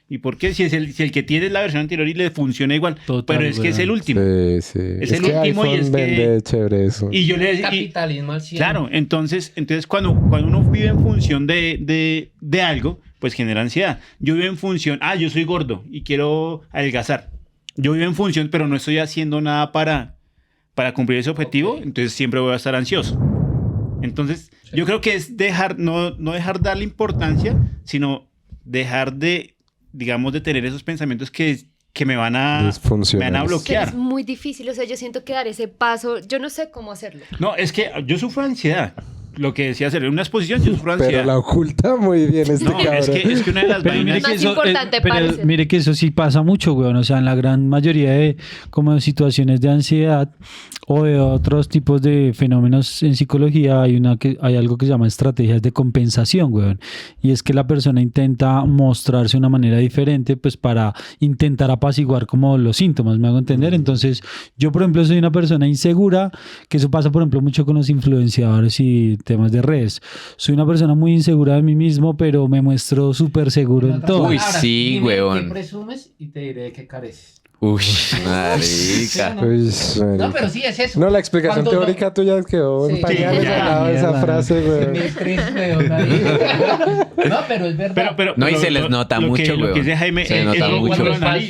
¿y por qué? Si el que tiene es la versión anterior y le funciona igual. Total, pero es que es el weón. último. Sí, sí. Es Es el que último y iPhone es que- vende chévere eso. Y yo le decía, Capitalismo al 100. claro, entonces cuando uno vive en función de algo, pues genera ansiedad. Yo vivo en función, yo soy gordo y quiero adelgazar. Yo vivo en función, pero no estoy haciendo nada para cumplir ese objetivo, Ok. entonces siempre voy a estar ansioso. Entonces, yo creo que es no dejar darle importancia, sino dejar de, digamos, de tener esos pensamientos que me van a Disfuncionales. bloquear. Es muy difícil, o sea, yo siento que dar ese paso, yo no sé cómo hacerlo. No, es que yo sufro ansiedad. Lo que decía hacer en una exposición, yo sufro ansiedad. Pero la oculta muy bien este No, cabrón. es que una de las Pero mire vainas... Más que, eso, importante, pero parce. mire que eso sí pasa mucho, weón. O sea, en la gran mayoría de como situaciones de ansiedad o de otros tipos de fenómenos en psicología hay algo que se llama estrategias de compensación, weón. Y es que la persona intenta mostrarse de una manera diferente, pues para intentar apaciguar como los síntomas, ¿me hago entender? Entonces, yo por ejemplo soy una persona insegura, que eso pasa por ejemplo mucho con los influenciadores y temas de redes. Soy una persona muy insegura de mí mismo, pero me muestro súper seguro en todo. Uy, sí, dime huevón. ¿Qué presumes y te diré de qué careces? Uy, marica. Pues, No, pero sí es eso. no, la explicación Cuando teórica tuya quedó en Sí. pañales Sí, ya, al lado de esa mierda. frase, güey. Semestres, weón, nadie. No, pero es verdad. No, y se les nota mucho, Lo que weón. dice Jaime, Se nota eso mucho.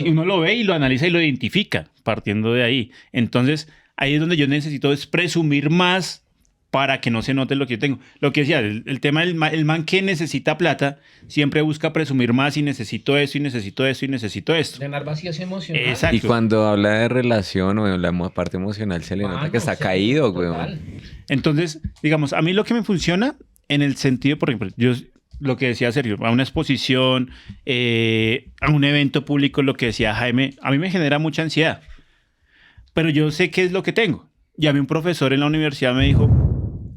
uno lo ve y lo analiza y lo identifica, partiendo de ahí. Entonces, ahí es donde yo necesito es presumir más para que no se note lo que yo tengo. Lo que decía, el tema del el man que necesita plata siempre busca presumir más y necesito esto y necesito esto y necesito esto. Llenar vacíos emocionales. Exacto. Y cuando habla de relación o de la parte emocional, se le nota Mano, que está sí, caído, total. weón. Entonces, digamos, a mí lo que me funciona en el sentido, por ejemplo, yo lo que decía Sergio, a una exposición, a un evento público, lo que decía Jaime, a mí me genera mucha ansiedad. Pero yo sé qué es lo que tengo. Y a mí un profesor en la universidad me dijo,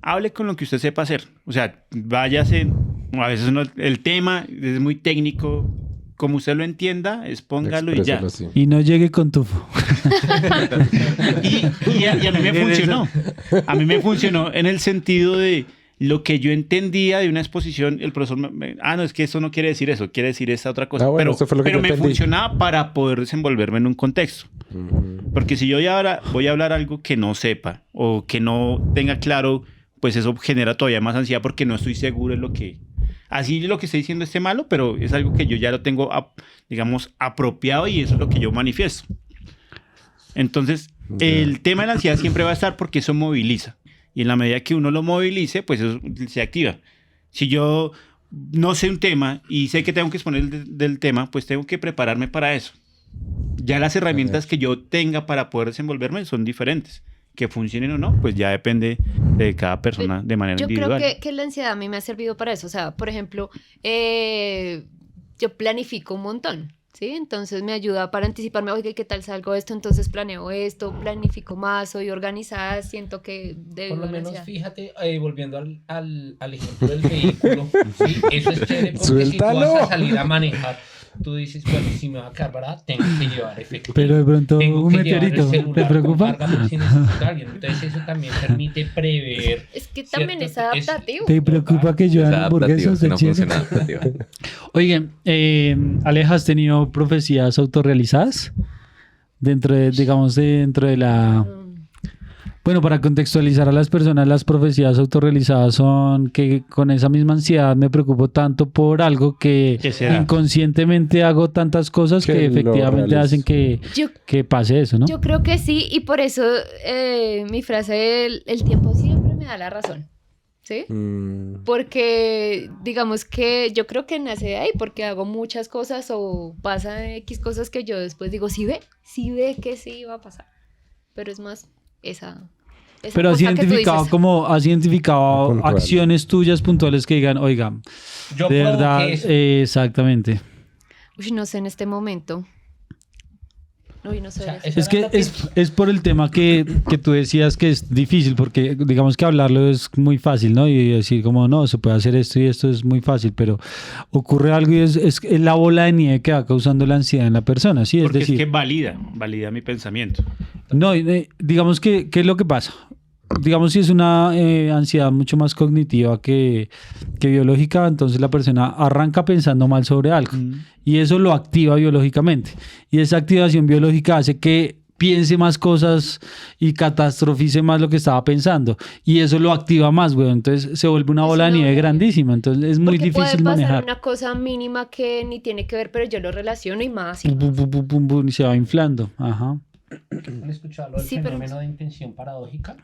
hable con lo que usted sepa hacer. O sea, váyase, a veces el tema es muy técnico, como usted lo entienda, expóngalo y ya. Exprésalo así. Y no llegue con tufo. Y a mí me funcionó. A mí me funcionó en el sentido de lo que yo entendía de una exposición, el profesor no, es que eso no quiere decir eso, quiere decir esta otra cosa. Ah, bueno, eso fue lo que pero yo me entendí. funcionaba para poder desenvolverme en un contexto. Ujú. Porque si yo ya ahora voy a hablar algo que no sepa o que no tenga claro, pues eso genera todavía más ansiedad porque no estoy seguro de lo que... Así lo que estoy diciendo esté malo, pero es algo que yo ya lo tengo, digamos, apropiado y eso es lo que yo manifiesto. Entonces, el tema de la ansiedad siempre va a estar porque eso moviliza. Y en la medida que uno lo movilice, pues eso se activa. Si yo no sé un tema y sé que tengo que exponer del tema, pues tengo que prepararme para eso. Ya las herramientas que yo tenga para poder desenvolverme son diferentes. Que funcionen o no, pues ya depende de cada persona de manera Yo individual. creo que la ansiedad a mí me ha servido para eso. O sea, por ejemplo, yo planifico un montón, ¿sí? Entonces me ayuda para anticiparme, oye, ¿qué tal salgo esto? Entonces planeo esto, planifico más, soy organizada, siento que Por lo la menos, ansiedad. fíjate, volviendo al ejemplo del vehículo, ¿sí? Eso es chévere porque Suéltalo. si tú vas a salir a manejar, tú dices, bueno, si me va a quedar barata, tengo que llevar efectivo. Pero de pronto Tengo un que llevar el meteorito, ¿te celular preocupa? con carga por si necesito a alguien. Entonces eso también permite prever. Es que también es cierto, adaptativo. ¿Te preocupa que yo Es haga adaptativo, hamburguesas que de no chile? funciona adaptativo. Oigan, Aleja, ¿has tenido profecías autorrealizadas? Dentro de la... Bueno, para contextualizar a las personas, las profecías autorrealizadas son que con esa misma ansiedad me preocupo tanto por algo que ¿Qué será? inconscientemente hago tantas cosas Que que lo efectivamente realizo. hacen Yo, que pase eso, ¿no? yo creo que sí, y por eso mi frase, el tiempo siempre me da la razón, ¿sí? Mm, Porque digamos que yo creo que nace de ahí, porque hago muchas cosas o pasa X cosas que yo después digo, sí ve que sí va a pasar. Pero es más esa Pero has cosa que tú identificado dices. has identificado Puntual. acciones tuyas puntuales que digan, oiga, Yo de provoqué verdad, eso. exactamente. Uy, no sé en este momento. Uy, no sé. O sea, eso. eso Es era que lo que- es por el tema que tú decías que es difícil, porque digamos que hablarlo es muy fácil, ¿no? Y decir como, no, se puede hacer esto y esto es muy fácil, pero ocurre algo y es la bola de nieve que va causando la ansiedad en la persona, ¿sí? Es Porque decir, es que valida mi pensamiento. no, digamos que, ¿qué es lo que pasa? Digamos si es una ansiedad mucho más cognitiva que biológica, entonces la persona arranca pensando mal sobre algo y eso lo activa biológicamente. Y esa activación biológica hace que piense más cosas y catastrofice más lo que estaba pensando. Y eso lo activa más, güey. Entonces se vuelve una Es bola de una nieve bola de grandísima. Entonces es muy Porque difícil puede pasar manejar. una cosa mínima que ni tiene que ver, pero yo lo relaciono y más. Y Pum, pum, pum, pum, pum, pum, y se va inflando. Ajá. ¿Han escuchado lo del Sí, pero- fenómeno de intención paradójica?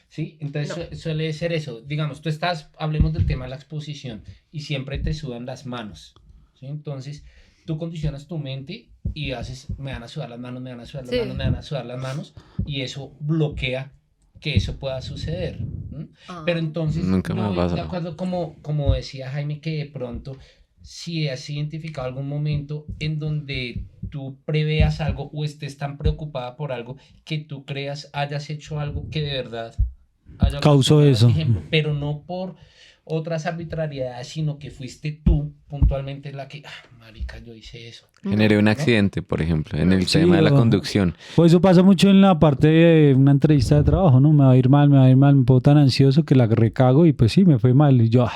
Sí, entonces suele ser eso. Digamos, tú estás, hablemos del tema de la exposición y siempre te sudan las manos. ¿Sí? Entonces, tú condicionas tu mente y haces, me van a sudar las manos, me van a sudar las Sí. manos, me van a sudar las manos y eso bloquea que eso pueda suceder. ¿M? Ah. Pero entonces, Nunca me ha de pasado. acuerdo como decía Jaime, que de pronto, si has identificado algún momento en donde tú preveas algo o estés tan preocupada por algo que tú creas hayas hecho algo que de verdad haya Causó ocasionado eso. ese ejemplo, pero no por otras arbitrariedades, sino que fuiste tú puntualmente la que, marica, yo hice eso. Generé un accidente, por ejemplo, en el Sí, tema de la o- conducción. Pues eso pasa mucho en la parte de una entrevista de trabajo, ¿no? Me va a ir mal, me puedo tan ansioso que la recago y pues sí, me fue mal. Y yo,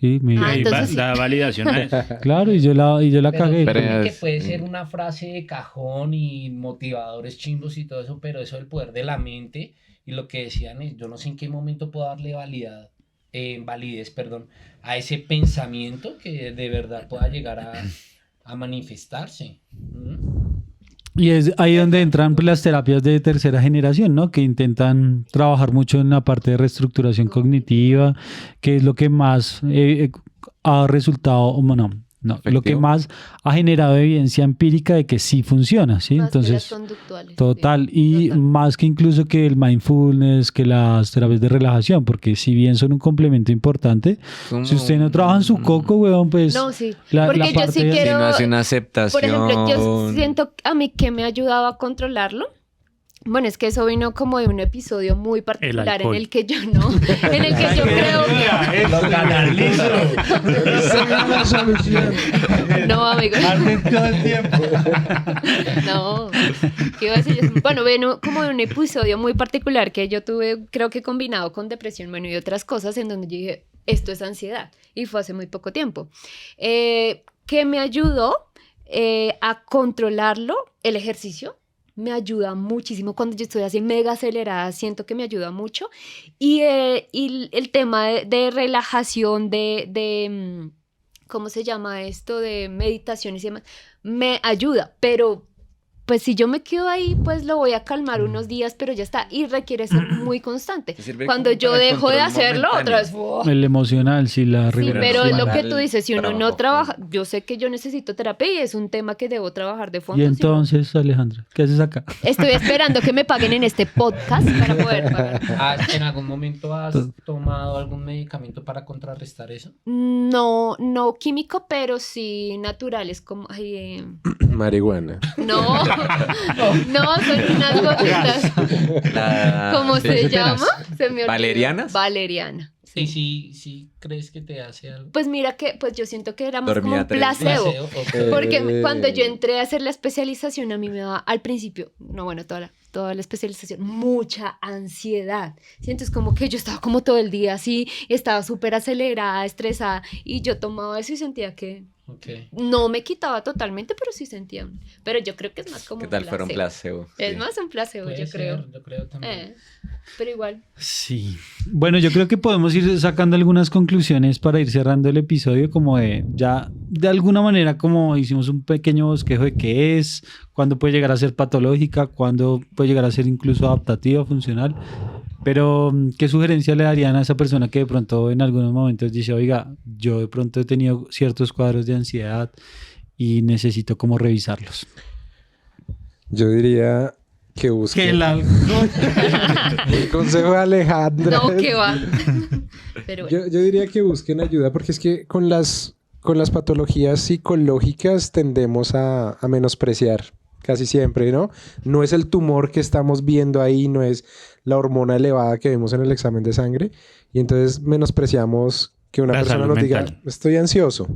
Sí, Ahí entonces sí. da validación a eso. claro, y yo la Pero cagué. Pero créeme que es- puede ser una frase de cajón y motivadores chimbos y todo eso, pero eso es el poder de la mente y lo que decían es, yo no sé en qué momento puedo darle validez, a ese pensamiento que de verdad pueda llegar a manifestarse. Y es ahí donde entran pues, las terapias de tercera generación, ¿no? Que intentan trabajar mucho en la parte de reestructuración cognitiva, que es lo que más ha resultado, bueno, no, lo que Efectivo. más ha generado evidencia empírica de que sí funciona, ¿sí? Más que las Entonces, conductuales. total, sí, y total. más que incluso que el mindfulness, que las terapias de relajación, porque si bien son un complemento importante, si usted no trabaja en su coco, weón, pues... No, sí. la Porque yo sí parte- Si quiero. no hace una aceptación. Por ejemplo, yo siento a mí que me ha ayudado a controlarlo. Bueno, es que eso vino como de un episodio muy particular en alcohol. el que yo no, en el que yo creo que Lo canalizo. no, amigo. Arden todo el tiempo. No, ¿qué iba a decir yo? Bueno, vino como de un episodio muy particular que yo tuve, creo que combinado con depresión, bueno, y otras cosas en donde yo dije, esto es ansiedad, y fue hace muy poco tiempo. Que me ayudó a controlarlo, el ejercicio. Me ayuda muchísimo cuando yo estoy así mega acelerada, siento que me ayuda mucho. Y el tema de relajación, ¿cómo se llama esto? De meditaciones y demás, me ayuda, pero pues si yo me quedo ahí, pues lo voy a calmar unos días, pero ya está. Y requiere ser muy constante. Te sirve Cuando como yo para el dejo de control hacerlo, momentáneo. otra vez... ¡oh! El emocional, sí, la Sí, pero regulación. es lo que Para tú el dices, si uno no trabajo. trabaja, yo sé que yo necesito terapia y es un tema que debo trabajar de fondo. Y si no- entonces, Alejandra, ¿qué haces acá? Estoy esperando que me paguen en este podcast para poder pagar. ¿En algún momento has tomado algún medicamento para contrarrestar eso? No, no químico, pero sí naturales, como... ay, Marihuana. no, no, son unas gotitas. ¿Cómo se ¿Trecetenas? llama? Se me olvidó. ¿Valerianas? Valeriana. Sí, ¿crees que te hace algo? Pues mira que, pues yo siento que era más como Dormía un 3 placebo. Ok. Porque cuando yo entré a hacer la especialización, a mí me daba al principio, no, bueno, toda la especialización, mucha ansiedad. ¿Sí? Entonces como que yo estaba como todo el día así, estaba súper acelerada, estresada, y yo tomaba eso y sentía que Ok. no me quitaba totalmente, pero sí sentía. Pero yo creo que es más como ¿Qué un tal fuera un placebo. placebo? Es Sí. más un placebo, Puede yo creo. ser, yo creo también. Pero igual. Sí. Bueno, yo creo que podemos ir sacando algunas conclusiones para ir cerrando el episodio, como de ya de alguna manera como hicimos un pequeño bosquejo de qué es, cuándo puede llegar a ser patológica, cuándo puede llegar a ser incluso adaptativa, funcional. Pero, ¿qué sugerencia le darían a esa persona que de pronto en algunos momentos dice, oiga, yo de pronto he tenido ciertos cuadros de ansiedad y necesito como revisarlos? Yo diría que busque Que el alcohol. el consejo de Alejandra. No, que va. Pero bueno. Yo diría que busquen ayuda porque es que con las patologías psicológicas tendemos a menospreciar casi siempre, ¿no? No es el tumor que estamos viendo ahí, no es la hormona elevada que vemos en el examen de sangre y entonces menospreciamos que una La persona salud nos diga, mental. estoy ansioso.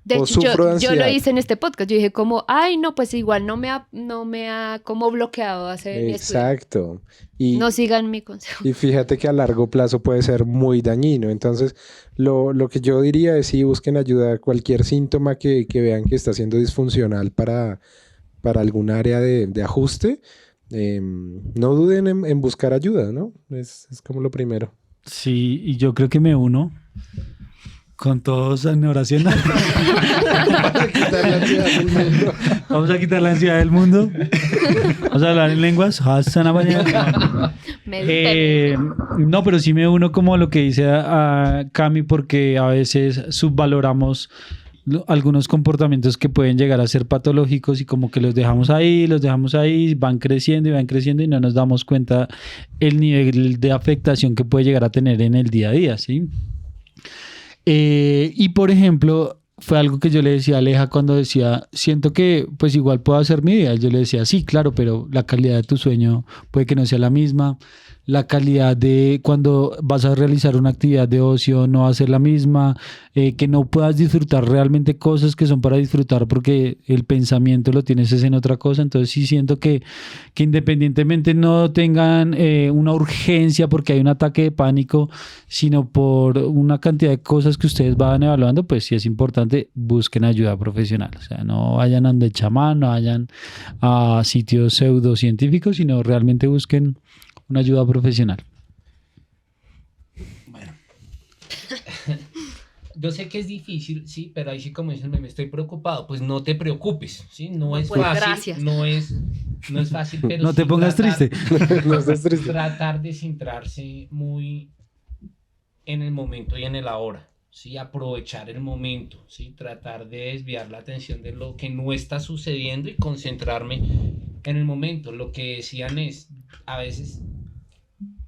De o hecho, sufro de yo lo ansiedad. hice en este podcast. Yo dije como, ay, no, pues igual no me ha como bloqueado hacer mi estudio. Exacto. Y, No sigan mi consejo. y fíjate que a largo plazo puede ser muy dañino. Entonces, lo que yo diría es sí, busquen ayuda. Cualquier síntoma que vean que está siendo disfuncional para algún área de ajuste, no duden en buscar ayuda, ¿no? Es como lo primero. Sí, y yo creo que me uno con todos en oración. Vamos a quitar la ansiedad del mundo. Vamos a hablar en lenguas. No, pero sí me uno como lo que dice a Cami, porque a veces subvaloramos algunos comportamientos que pueden llegar a ser patológicos y como que los dejamos ahí, van creciendo y no nos damos cuenta el nivel de afectación que puede llegar a tener en el día a día, ¿sí? Y por ejemplo, fue algo que yo le decía a Aleja cuando decía, siento que pues igual puedo hacer mi vida. Yo le decía, sí, claro, pero la calidad de tu sueño puede que no sea la misma, la calidad de cuando vas a realizar una actividad de ocio no va a ser la misma, que no puedas disfrutar realmente cosas que son para disfrutar porque el pensamiento lo tienes es en otra cosa. Entonces sí siento que independientemente no tengan una urgencia porque hay un ataque de pánico, sino por una cantidad de cosas que ustedes van evaluando, pues sí es importante, busquen ayuda profesional. O sea, no vayan a donde chamán, no vayan a sitios pseudocientíficos, sino realmente busquen una ayuda profesional. Bueno. Yo sé que es difícil, sí, pero ahí sí como dice el meme, estoy preocupado, pues no te preocupes, ¿sí? No es Pues fácil, gracias. no es fácil, pero No sí te pongas triste. No estés triste. tratar de centrarse muy en el momento y en el ahora, ¿sí? Aprovechar el momento, ¿sí? Tratar de desviar la atención de lo que no está sucediendo y concentrarme en el momento. Lo que decían es, a veces,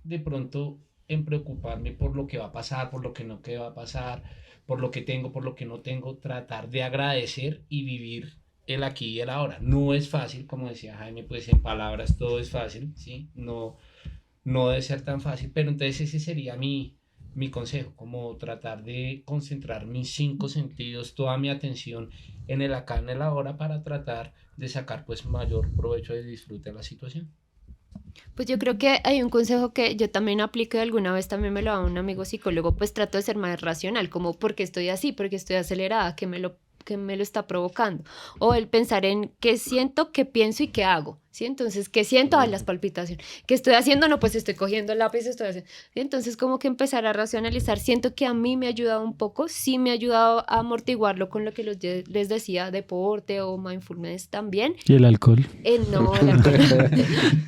de pronto, en preocuparme por lo que va a pasar, por lo que no que va a pasar, por lo que tengo, por lo que no tengo, tratar de agradecer y vivir el aquí y el ahora. No es fácil, como decía Jaime, pues en palabras todo es fácil, ¿sí? No debe ser tan fácil, pero entonces ese sería mi consejo, como tratar de concentrar mis 5 sentidos, toda mi atención en el acá, en el ahora, para tratar de sacar pues mayor provecho y disfrute de la situación. Pues yo creo que hay un consejo que yo también aplico y alguna vez también me lo da un amigo psicólogo, pues trato de ser más racional, como porque estoy así, porque estoy acelerada, que me lo está provocando. O el pensar en qué siento, qué pienso y qué hago. ¿Sí? Entonces, ¿qué siento? Ay, las palpitaciones. ¿Qué estoy haciendo? No, pues estoy cogiendo el lápiz, estoy haciendo. ¿Sí? Entonces, como que empezar a racionalizar. Siento que a mí me ha ayudado un poco, sí me ha ayudado a amortiguarlo con lo que les decía, deporte o mindfulness también. ¿Y el alcohol? No,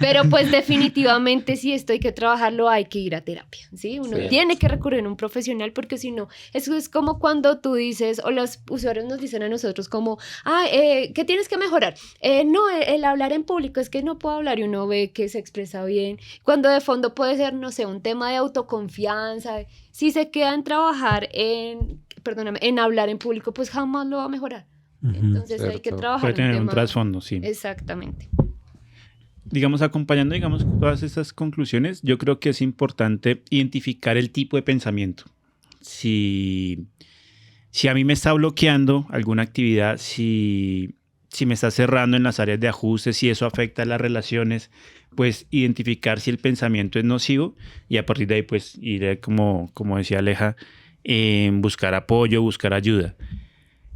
pero pues definitivamente si esto hay que trabajarlo, hay que ir a terapia, ¿sí? Uno Sí. tiene que recurrir a un profesional porque si no, eso es como cuando tú dices, o los usuarios nos dicen a nosotros como, ¿qué tienes que mejorar? No, el hablar en público, es que no puedo hablar y uno ve que se expresa bien, cuando de fondo puede ser, no sé, un tema de autoconfianza. Si se queda en trabajar en hablar en público, pues jamás lo va a mejorar. Entonces hay que Cierto. trabajar Puede tener un tema. trasfondo, sí. Exactamente. Digamos, acompañando, digamos, todas estas conclusiones, yo creo que es importante identificar el tipo de pensamiento. Si a mí me está bloqueando alguna actividad, si me está cerrando en las áreas de ajuste, si eso afecta a las relaciones, pues identificar si el pensamiento es nocivo y a partir de ahí pues ir, como decía Aleja, buscar apoyo, buscar ayuda.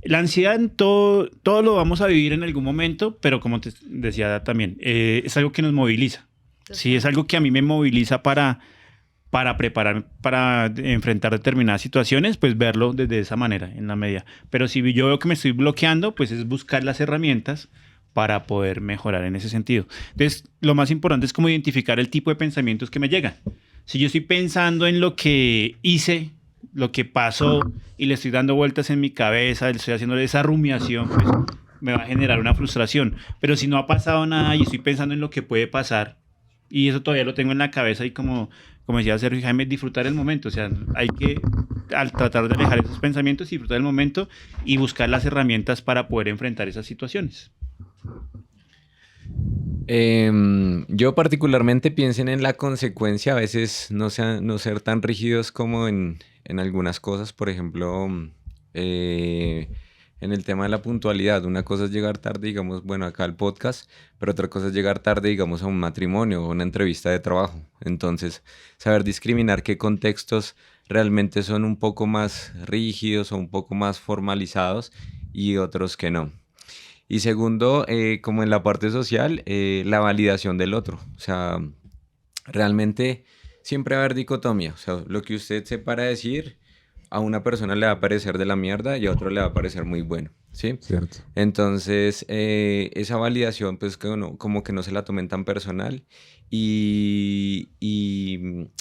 La ansiedad en todo lo vamos a vivir en algún momento, pero como te decía también, es algo que nos moviliza. Sí, es algo que a mí me moviliza para preparar, para enfrentar determinadas situaciones, pues verlo desde esa manera, en la medida. Pero si yo veo que me estoy bloqueando, pues es buscar las herramientas para poder mejorar en ese sentido. Entonces, lo más importante es como identificar el tipo de pensamientos que me llegan. Si yo estoy pensando en lo que hice, lo que pasó, y le estoy dando vueltas en mi cabeza, le estoy haciendo esa rumiación, pues me va a generar una frustración. Pero si no ha pasado nada y estoy pensando en lo que puede pasar, y eso todavía lo tengo en la cabeza y como decía Sergio y Jaime, disfrutar el momento. O sea, hay que, al tratar de alejar esos pensamientos, disfrutar el momento y buscar las herramientas para poder enfrentar esas situaciones. Yo particularmente piensen en la consecuencia, a veces no ser tan rígidos como en algunas cosas, por ejemplo, en el tema de la puntualidad. Una cosa es llegar tarde, digamos, bueno, acá al podcast, pero otra cosa es llegar tarde, digamos, a un matrimonio o una entrevista de trabajo. Entonces, saber discriminar qué contextos realmente son un poco más rígidos o un poco más formalizados y otros que no. Y segundo, como en la parte social, la validación del otro. O sea, realmente siempre va a haber dicotomía. O sea, lo que usted se para decir, a una persona le va a parecer de la mierda y a otro le va a parecer muy bueno, ¿sí? Cierto. Entonces, esa validación, pues, que como que no se la tomen tan personal y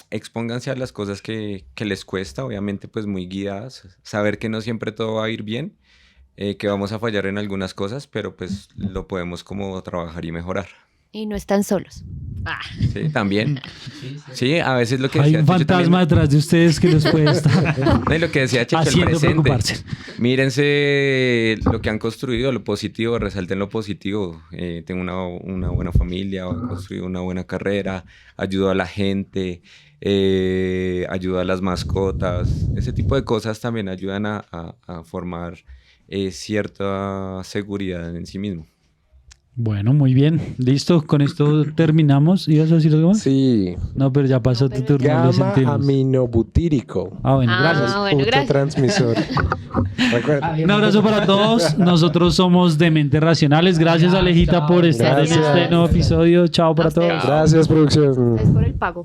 expónganse a las cosas que les cuesta, obviamente, pues, muy guiadas. Saber que no siempre todo va a ir bien, que vamos a fallar en algunas cosas, pero pues lo podemos como trabajar y mejorar. Y no están solos. Sí, también. Sí, sí. Sí, a veces lo que Hay decía un Checho fantasma también- detrás de ustedes que los puede estar No, y lo que decía Checho, el haciendo presente. preocuparse. Mírense lo que han construido, lo positivo, resalten lo positivo. Tengo una buena familia, he construido una buena carrera, ayudo a la gente, ayudo a las mascotas. Ese tipo de cosas también ayudan a formar cierta seguridad en sí mismo. Bueno, muy bien. Listo, con esto terminamos. ¿Ibas a decir algo más? Sí. No, pero ya pasó No, tu pero- turno. Lo Gamma sentimos. aminobutírico. Bueno, Ah, gracias. bueno, gracias. Autotransmisor. Recuerda. Un abrazo para todos. Nosotros somos Dementes Racionales. Gracias, Ya, Alejita, chao. por estar Gracias. en este nuevo episodio. Chao para A ustedes. todos. Gracias, producción. Es por el pago.